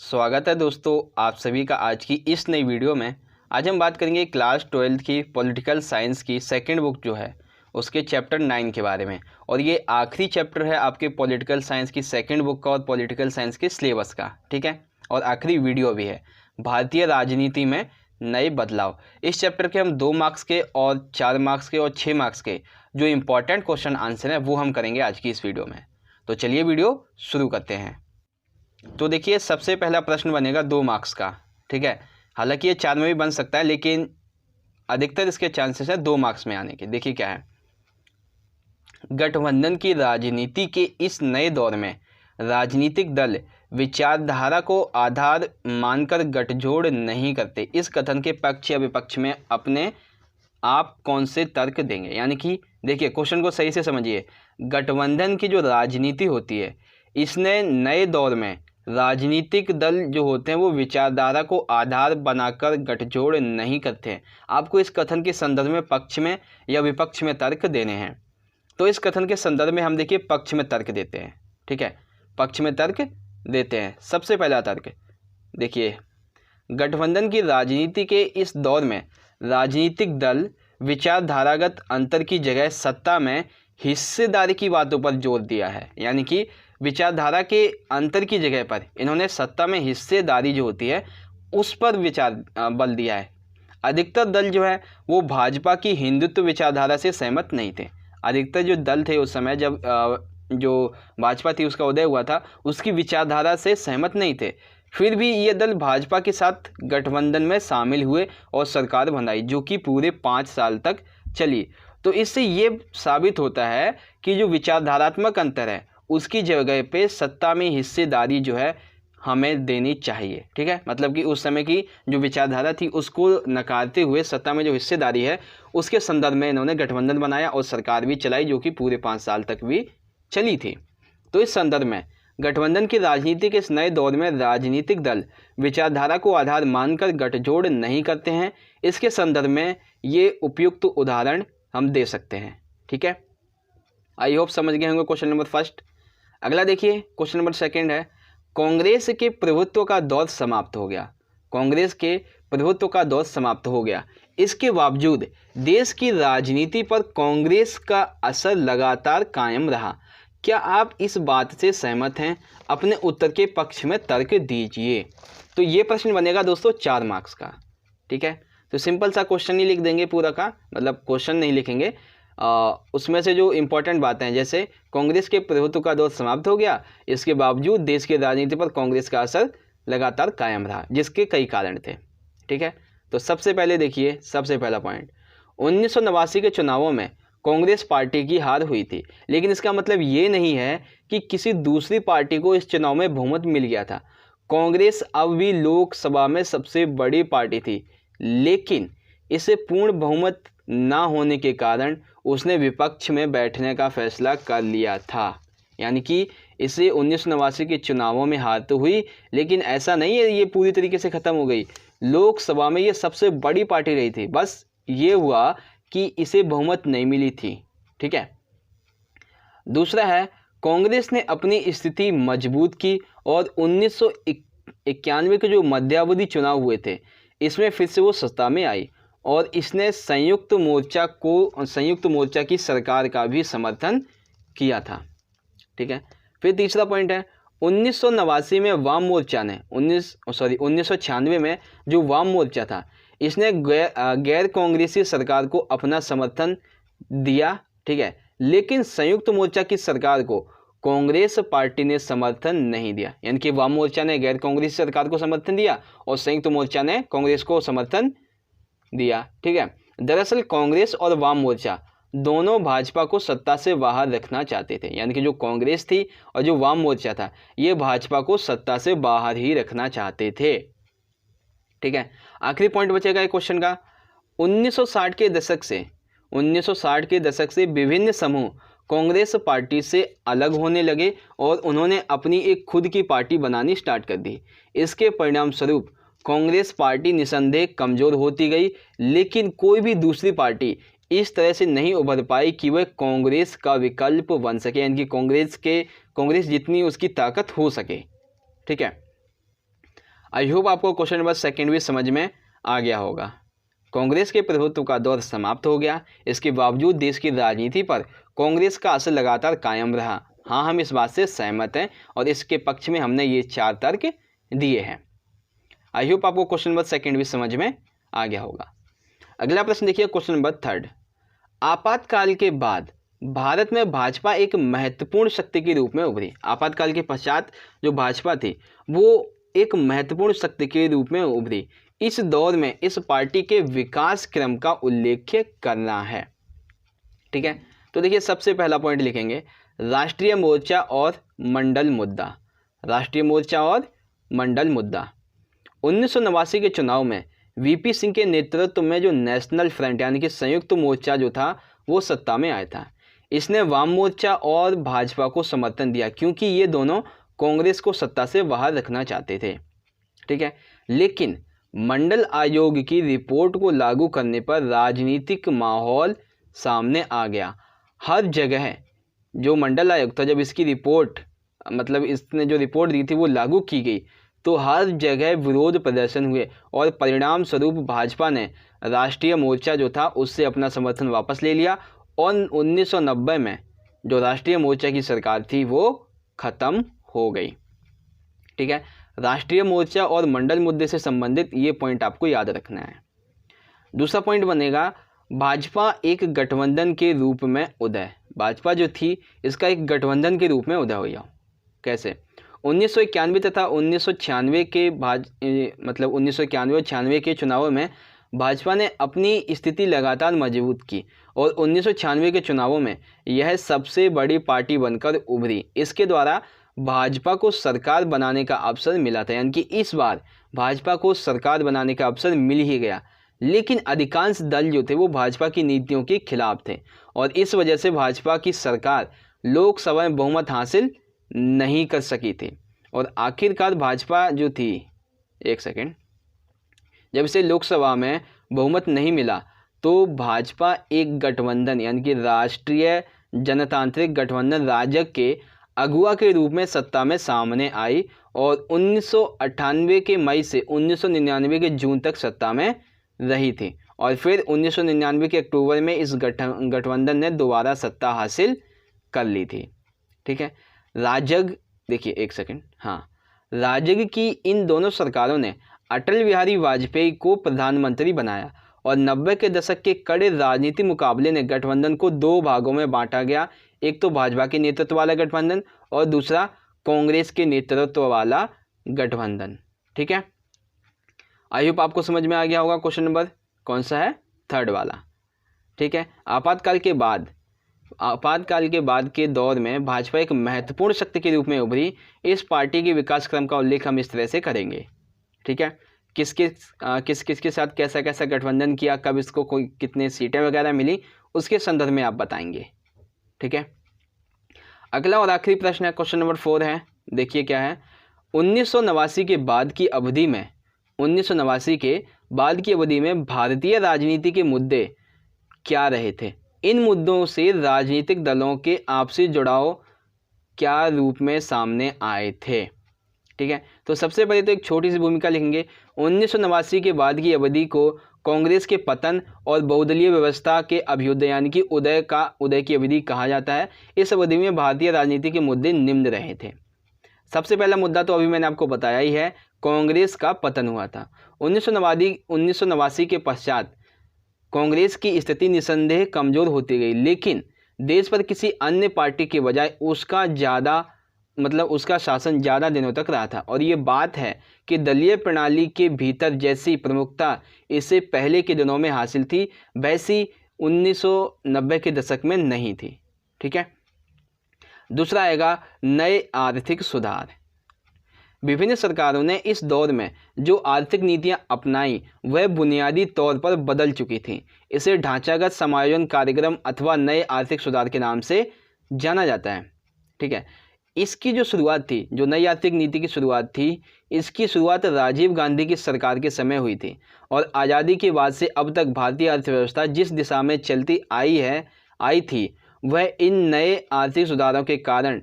स्वागत है दोस्तों आप सभी का आज की इस नई वीडियो में। आज हम बात करेंगे क्लास 12 की पॉलिटिकल साइंस की सेकंड बुक जो है उसके चैप्टर 9 के बारे में। और ये आखिरी चैप्टर है आपके पॉलिटिकल साइंस की सेकंड बुक का और पॉलिटिकल साइंस के सिलेबस का, ठीक है। और आखिरी वीडियो भी है, भारतीय राजनीति में नए बदलाव। इस चैप्टर के हम 2 मार्क्स के और 4 मार्क्स के और 6 मार्क्स के जो इंपॉर्टेंट क्वेश्चन आंसर हैं वो हम करेंगे आज की इस वीडियो में। तो चलिए वीडियो शुरू करते हैं। तो देखिए सबसे पहला प्रश्न बनेगा 2 मार्क्स का, ठीक है। हालांकि ये 4 में भी बन सकता है लेकिन अधिकतर इसके चांसेस है 2 मार्क्स में आने के। देखिए क्या है, गठबंधन की राजनीति के इस नए दौर में राजनीतिक दल विचारधारा को आधार मानकर गठजोड़ नहीं करते। इस कथन के पक्ष या विपक्ष में अपने आप कौन से तर्क देंगे। यानी कि देखिए क्वेश्चन को सही से समझिए, गठबंधन की जो राजनीति होती है इसने नए दौर में राजनीतिक दल जो होते हैं वो विचारधारा को आधार बनाकर गठजोड़ नहीं करते हैं। आपको इस कथन के संदर्भ में पक्ष में या विपक्ष में तर्क देने हैं। तो इस कथन के संदर्भ में हम देखिए पक्ष में तर्क देते हैं, ठीक है। पक्ष में तर्क देते हैं। सबसे पहला तर्क देखिए, गठबंधन की राजनीति के इस दौर में राजनीतिक दल विचारधारागत अंतर की जगह सत्ता में हिस्सेदारी की बातों पर जोर दिया है। यानी कि विचारधारा के अंतर की जगह पर इन्होंने सत्ता में हिस्सेदारी जो होती है उस पर बल दिया है। अधिकतर दल जो है वो भाजपा की हिंदुत्व विचारधारा से सहमत नहीं थे। अधिकतर जो दल थे उस समय जब जो भाजपा थी उसका उदय हुआ था उसकी विचारधारा से सहमत नहीं थे। फिर भी ये दल भाजपा के साथ गठबंधन में शामिल हुए और सरकार बनाई जो कि पूरे 5 साल तक चली। तो इससे ये साबित होता है कि जो विचारधारात्मक अंतर है उसकी जगह पे सत्ता में हिस्सेदारी जो है हमें देनी चाहिए, ठीक है। मतलब कि उस समय की जो विचारधारा थी उसको नकारते हुए सत्ता में जो हिस्सेदारी है उसके संदर्भ में इन्होंने गठबंधन बनाया और सरकार भी चलाई जो कि पूरे 5 साल तक भी चली थी। तो इस संदर्भ में गठबंधन की राजनीति के इस नए दौर में राजनीतिक दल विचारधारा को आधार मानकर गठजोड़ नहीं करते हैं। इसके संदर्भ में ये उपयुक्त उदाहरण हम दे सकते हैं, ठीक है। आई होप समझ गए होंगे क्वेश्चन नंबर फर्स्ट। अगला देखिए क्वेश्चन नंबर सेकंड है, कांग्रेस के प्रभुत्व का दौर समाप्त हो गया। कांग्रेस के प्रभुत्व का दौर समाप्त हो गया, इसके बावजूद देश की राजनीति पर कांग्रेस का असर लगातार कायम रहा। क्या आप इस बात से सहमत हैं? अपने उत्तर के पक्ष में तर्क दीजिए। तो ये प्रश्न बनेगा दोस्तों 4 मार्क्स का, ठीक है। तो सिंपल सा क्वेश्चन ही लिख देंगे पूरा का, मतलब क्वेश्चन नहीं लिखेंगे। उसमें से जो इम्पोर्टेंट बातें हैं जैसे कांग्रेस के प्रभुत्व का दौर समाप्त हो गया, इसके बावजूद देश की राजनीति पर कांग्रेस का असर लगातार कायम रहा, जिसके कई कारण थे, ठीक है। तो सबसे पहले देखिए सबसे पहला पॉइंट, 1989 के चुनावों में कांग्रेस पार्टी की हार हुई थी, लेकिन इसका मतलब ये नहीं है कि किसी दूसरी पार्टी को इस चुनाव में बहुमत मिल गया था। कांग्रेस अब भी लोकसभा में सबसे बड़ी पार्टी थी, लेकिन इसे पूर्ण बहुमत ना होने के कारण उसने विपक्ष में बैठने का फैसला कर लिया था। यानी कि इसे 1989 के चुनावों में हार तो हुई, लेकिन ऐसा नहीं है ये पूरी तरीके से ख़त्म हो गई। लोकसभा में ये सबसे बड़ी पार्टी रही थी, बस ये हुआ कि इसे बहुमत नहीं मिली थी, ठीक है। दूसरा है, कांग्रेस ने अपनी स्थिति मजबूत की और 1991 के जो मध्यावधि चुनाव हुए थे इसमें फिर से वो सत्ता में आई और इसने संयुक्त मोर्चा की सरकार का भी समर्थन किया था, ठीक है। फिर तीसरा पॉइंट है, 1989 में वाम मोर्चा ने 1996 में जो वाम मोर्चा था इसने गैर कांग्रेसी सरकार को अपना समर्थन दिया, ठीक है। लेकिन संयुक्त मोर्चा की सरकार को कांग्रेस पार्टी ने समर्थन नहीं दिया। यानी कि वाम मोर्चा ने गैर कांग्रेसी सरकार को समर्थन दिया और संयुक्त मोर्चा ने कांग्रेस को समर्थन दिया, ठीक है। दरअसल कांग्रेस और वाम मोर्चा दोनों भाजपा को सत्ता से बाहर रखना चाहते थे। यानी कि जो कांग्रेस थी और जो वाम मोर्चा था ये भाजपा को सत्ता से बाहर ही रखना चाहते थे, ठीक है। आखिरी पॉइंट बचेगा एक क्वेश्चन का, 1960 के दशक से विभिन्न समूह कांग्रेस पार्टी से अलग होने लगे और उन्होंने अपनी एक खुद की पार्टी बनानी स्टार्ट कर दी। इसके परिणाम स्वरूप कांग्रेस पार्टी निसंदेह कमज़ोर होती गई, लेकिन कोई भी दूसरी पार्टी इस तरह से नहीं उभर पाई कि वह कांग्रेस का विकल्प बन सके। यानी कि कांग्रेस जितनी उसकी ताकत हो सके, ठीक है। आई होप आपको क्वेश्चन नंबर सेकंड भी समझ में आ गया होगा। कांग्रेस के प्रभुत्व का दौर समाप्त हो गया, इसके बावजूद देश की राजनीति पर कांग्रेस का असर लगातार कायम रहा। हाँ, हम इस बात से सहमत हैं और इसके पक्ष में हमने ये 4 तर्क दिए हैं। आई होप आपको क्वेश्चन नंबर सेकंड भी समझ में आ गया होगा। अगला प्रश्न देखिए, क्वेश्चन नंबर थर्ड। आपातकाल के बाद भारत में भाजपा एक महत्वपूर्ण शक्ति के रूप में उभरी। आपातकाल के पश्चात जो भाजपा थी वो एक महत्वपूर्ण शक्ति के रूप में उभरी। इस दौर में इस पार्टी के विकास क्रम का उल्लेख करना है। ठीक है, तो देखिए सबसे पहला पॉइंट लिखेंगे राष्ट्रीय मोर्चा और मंडल मुद्दा। राष्ट्रीय मोर्चा और मंडल मुद्दा। 1989 के चुनाव में वीपी सिंह के नेतृत्व में जो नेशनल फ्रंट यानी कि संयुक्त मोर्चा जो था वो सत्ता में आया था। इसने वाम मोर्चा और भाजपा को समर्थन दिया क्योंकि ये दोनों कांग्रेस को सत्ता से बाहर रखना चाहते थे। ठीक है, लेकिन मंडल आयोग की रिपोर्ट को लागू करने पर राजनीतिक माहौल सामने आ गया। हर जगह जो मंडल आयोग था, जब इसकी रिपोर्ट मतलब इसने जो रिपोर्ट दी थी वो लागू की गई तो हर जगह विरोध प्रदर्शन हुए और परिणाम स्वरूप भाजपा ने राष्ट्रीय मोर्चा जो था उससे अपना समर्थन वापस ले लिया और 1990 में जो राष्ट्रीय मोर्चा की सरकार थी वो खत्म हो गई। ठीक है, राष्ट्रीय मोर्चा और मंडल मुद्दे से संबंधित ये पॉइंट आपको याद रखना है। दूसरा पॉइंट बनेगा भाजपा एक गठबंधन के रूप में उदय। भाजपा जो थी इसका एक गठबंधन के रूप में उदय हो गया। कैसे? 1991 तथा 1996 के 1991 और 96 के चुनावों में भाजपा ने अपनी स्थिति लगातार मजबूत की और 1996 के चुनावों में यह सबसे बड़ी पार्टी बनकर उभरी। इसके द्वारा भाजपा को सरकार बनाने का अवसर मिला था, यानी कि इस बार भाजपा को सरकार बनाने का अवसर मिल ही गया। लेकिन अधिकांश दल जो थे वो भाजपा की नीतियों के खिलाफ थे और इस वजह से भाजपा की सरकार लोकसभा में बहुमत हासिल नहीं कर सकी थी और आखिरकार भाजपा जो थी जब इसे लोकसभा में बहुमत नहीं मिला तो भाजपा एक गठबंधन यानी कि राष्ट्रीय जनतांत्रिक गठबंधन राजग के अगुवा के रूप में सत्ता में सामने आई और 1998 के मई से 1999 के जून तक सत्ता में रही थी और फिर 1999 के अक्टूबर में इस गठबंधन ने दोबारा सत्ता हासिल कर ली थी। ठीक है, राजग देखिए राजग की इन दोनों सरकारों ने अटल बिहारी वाजपेयी को प्रधानमंत्री बनाया और 90 के दशक के कड़े राजनीतिक मुकाबले ने गठबंधन को 2 भागों में बांटा गया। एक तो भाजपा के नेतृत्व वाला गठबंधन और दूसरा कांग्रेस के नेतृत्व वाला गठबंधन। ठीक है, आई होप आपको समझ में आ गया होगा। क्वेश्चन नंबर कौन सा है? थर्ड वाला। ठीक है, आपातकाल के बाद के दौर में भाजपा एक महत्वपूर्ण शक्ति के रूप में उभरी। इस पार्टी के विकास क्रम का उल्लेख हम इस तरह से करेंगे। ठीक है, किस के साथ कैसा कैसा गठबंधन किया, कब इसको कोई कितने सीटें वगैरह मिली, उसके संदर्भ में आप बताएंगे। ठीक है, अगला और आखिरी प्रश्न है, क्वेश्चन नंबर 4 है। देखिए क्या है, 1989 के बाद की अवधि में भारतीय राजनीति के मुद्दे क्या रहे थे? इन मुद्दों से राजनीतिक दलों के आपसी जुड़ाव क्या रूप में सामने आए थे? ठीक है, तो सबसे पहले तो एक छोटी सी भूमिका लिखेंगे। 1989 के बाद की अवधि को कांग्रेस के पतन और बहुदलीय व्यवस्था के अभ्युदय यानी कि उदय की अवधि कहा जाता है। इस अवधि में भारतीय राजनीति के मुद्दे निम्न रहे थे। सबसे पहला मुद्दा तो अभी मैंने आपको बताया ही है, कांग्रेस का पतन हुआ था। 1989 के पश्चात कांग्रेस की स्थिति निसंदेह कमजोर होती गई, लेकिन देश पर किसी अन्य पार्टी के बजाय उसका शासन ज़्यादा दिनों तक रहा था और ये बात है कि दलीय प्रणाली के भीतर जैसी प्रमुखता इससे पहले के दिनों में हासिल थी वैसी 1990 के दशक में नहीं थी। ठीक है, दूसरा आएगा नए आर्थिक सुधार। विभिन्न सरकारों ने इस दौर में जो आर्थिक नीतियां अपनाई वह बुनियादी तौर पर बदल चुकी थी। इसे ढांचागत समायोजन कार्यक्रम अथवा नए आर्थिक सुधार के नाम से जाना जाता है। ठीक है, इसकी जो शुरुआत थी, जो नई आर्थिक नीति की शुरुआत थी, इसकी शुरुआत राजीव गांधी की सरकार के समय हुई थी और आज़ादी के बाद से अब तक भारतीय अर्थव्यवस्था जिस दिशा में चलती आई थी वह इन नए आर्थिक सुधारों के कारण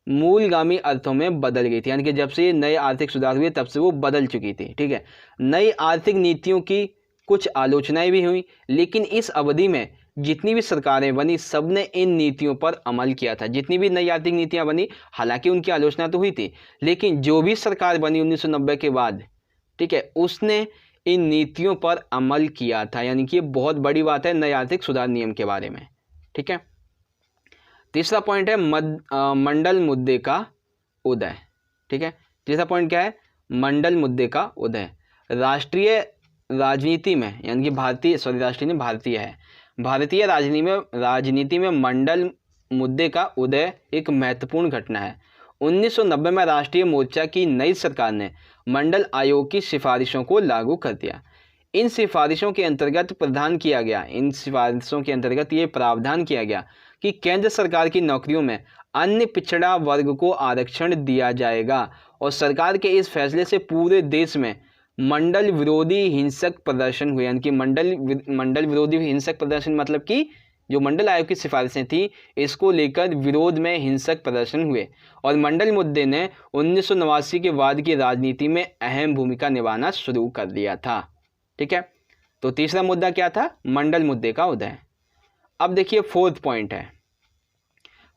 मूलगामी अर्थों में बदल गई थी, यानी कि जब से ये नए आर्थिक सुधार हुए तब से वो बदल चुकी थी। ठीक है, नई आर्थिक नीतियों की कुछ आलोचनाएं भी हुई, लेकिन इस अवधि में जितनी भी सरकारें बनी सबने इन नीतियों पर अमल किया था। जितनी भी नई आर्थिक नीतियां बनी, हालांकि उनकी आलोचना तो हुई थी, लेकिन जो भी सरकार बनी 1990 के बाद, ठीक है, उसने इन नीतियों पर अमल किया था। यानी कि ये बहुत बड़ी बात है नए आर्थिक सुधार नियम के बारे में। ठीक है, तीसरा पॉइंट है मंडल मुद्दे का उदय। ठीक है, तीसरा पॉइंट क्या है? मंडल मुद्दे का उदय। राष्ट्रीय राजनीति में, यानी कि भारतीय है, भारतीय राजनीति में मंडल मुद्दे का उदय एक महत्वपूर्ण घटना है। 1990 में राष्ट्रीय मोर्चा की नई सरकार ने मंडल आयोग की सिफारिशों को लागू कर दिया। इन सिफारिशों के अंतर्गत ये प्रावधान किया गया कि केंद्र सरकार की नौकरियों में अन्य पिछड़ा वर्ग को आरक्षण दिया जाएगा, और सरकार के इस फैसले से पूरे देश में मंडल विरोधी हिंसक प्रदर्शन हुए। यानी कि मंडल विरोधी हिंसक प्रदर्शन मतलब कि जो मंडल आयोग की सिफारिशें थी इसको लेकर विरोध में हिंसक प्रदर्शन हुए, और मंडल मुद्दे ने 1989 के बाद की राजनीति में अहम भूमिका निभाना शुरू कर दिया था। ठीक है, तो तीसरा मुद्दा क्या था? मंडल मुद्दे का उदय। अब देखिए फोर्थ पॉइंट है,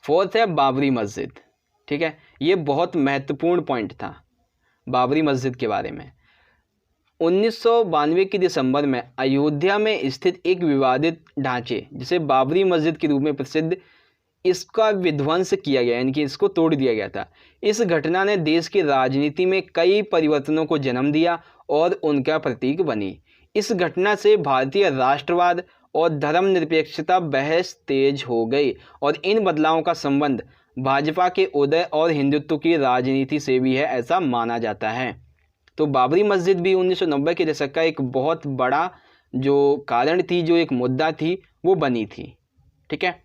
फोर्थ है बाबरी मस्जिद। ठीक है, ये बहुत महत्वपूर्ण पॉइंट था बाबरी मस्जिद के बारे में। 1992 के दिसंबर में अयोध्या में स्थित एक विवादित ढांचे जिसे बाबरी मस्जिद के रूप में प्रसिद्ध, इसका विध्वंस किया गया, यानी कि इसको तोड़ दिया गया था। इस घटना ने देश की राजनीति में कई परिवर्तनों को जन्म दिया और उनका प्रतीक बनी। इस घटना से भारतीय राष्ट्रवाद और धर्मनिरपेक्षता बहस तेज हो गई, और इन बदलावों का संबंध भाजपा के उदय और हिंदुत्व की राजनीति से भी है, ऐसा माना जाता है। तो बाबरी मस्जिद भी 1990 के दशक का एक बहुत बड़ा जो कारण थी, जो एक मुद्दा थी, वो बनी थी। ठीक है,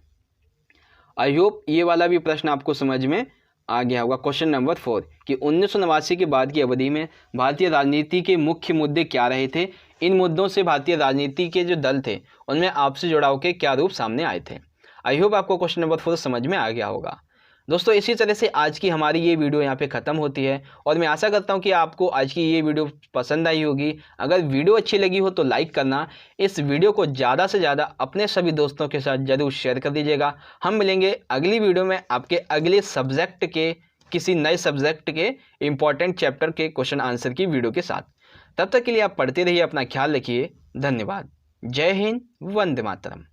आई होप ये वाला भी प्रश्न आपको समझ में आ गया होगा। क्वेश्चन नंबर 4 कि 1989 के बाद की अवधि में भारतीय राजनीति के मुख्य मुद्दे क्या रहे थे? इन मुद्दों से भारतीय राजनीति के जो दल थे उनमें आपसी जुड़ाव के क्या रूप सामने आए थे? आई होप आपको क्वेश्चन नंबर 4 समझ में आ गया होगा। दोस्तों, इसी तरह से आज की हमारी ये वीडियो यहाँ पे ख़त्म होती है, और मैं आशा करता हूँ कि आपको आज की ये वीडियो पसंद आई होगी। अगर वीडियो अच्छी लगी हो तो लाइक करना, इस वीडियो को ज़्यादा से ज़्यादा अपने सभी दोस्तों के साथ ज़रूर शेयर कर दीजिएगा। हम मिलेंगे अगली वीडियो में आपके अगले सब्जेक्ट के, किसी नए सब्जेक्ट के इम्पॉर्टेंट चैप्टर के क्वेश्चन आंसर की वीडियो के साथ। तब तक के लिए आप पढ़ते रहिए, अपना ख्याल रखिए। धन्यवाद। जय हिंद, वंदे मातरम।